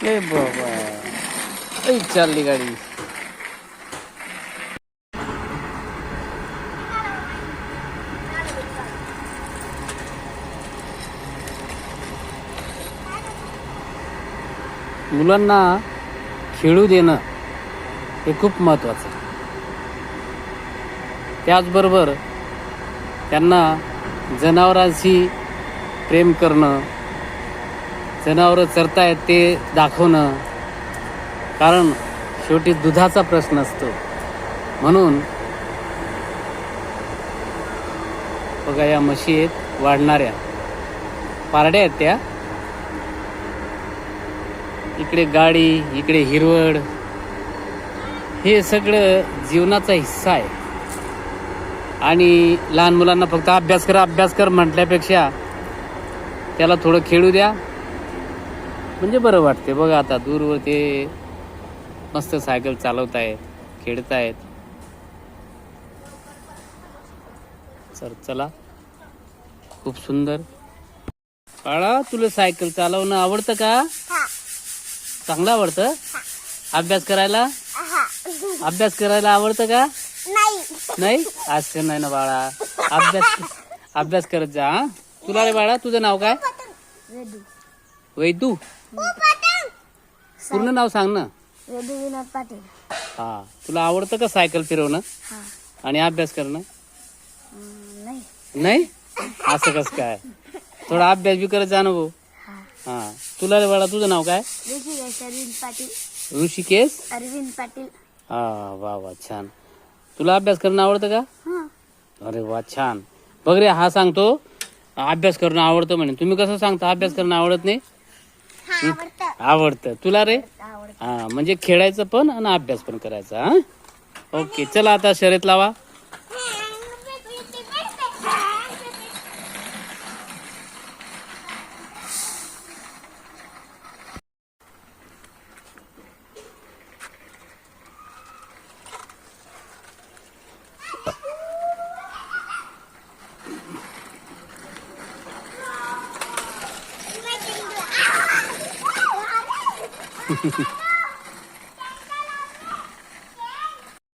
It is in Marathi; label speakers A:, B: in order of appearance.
A: ए बाबा, ऐ चालली गाडी. मुलांना खेळू देणं हे खूप महत्त्वाचं आहे. त्याचबरोबर त्यांना जनावरांशी प्रेम करणं, जनावरं चरतायत ते दाखवणं, कारण शेवटी दुधाचा प्रश्न असतो. म्हणून बघा, या म्हशी आहेत वाढणाऱ्या, पारड्या आहेत त्या. इकडे गाडी, इकडे हिरवळ, हे सगळं जीवनाचा हिस्सा आहे. आणि लहान मुलांना फक्त अभ्यास कर म्हटल्यापेक्षा त्याला थोडं खेळू द्या, म्हणजे बरं वाटते. बघा आता दूरवर ते मस्त सायकल चालवत आहेत, खेळतायत. चला, खूप सुंदर. बाळा, तुला सायकल चालवणं आवडतं का? चांगलं आवडतं. अभ्यास करायला आवडतं का? नाही, असं नाही ना बाळा, अभ्यास करत जा. तुला रे बाळा, तुझं नाव काय? वैदू. पूर्ण नाव सांग ना.
B: वैदू विनोद पाटील.
A: हा, तुला आवडतं का सायकल फिरवणं आणि अभ्यास करणं? नाही, असं कसं काय? थोडा अभ्यास बी करत जा ना भाऊ. हा, तुला रे बाळा, तुझं नाव काय?
B: ऋषिकेश अरविंद पाटील.
A: ऋषिकेश
B: अरविंद पाटील.
A: हा, वा वा, छान. तुला अभ्यास करणं आवडतं का? अरे वा, छान. बघ रे, हा सांगतो अभ्यास करणं आवडतं म्हणे. तुम्ही कसं सांगता अभ्यास करणं आवडत नाही? आवडतं. तुला रे? हा, म्हणजे खेळायचं पण आणि अभ्यास पण करायचा. हा, ओके. चला आता शर्यत लावा.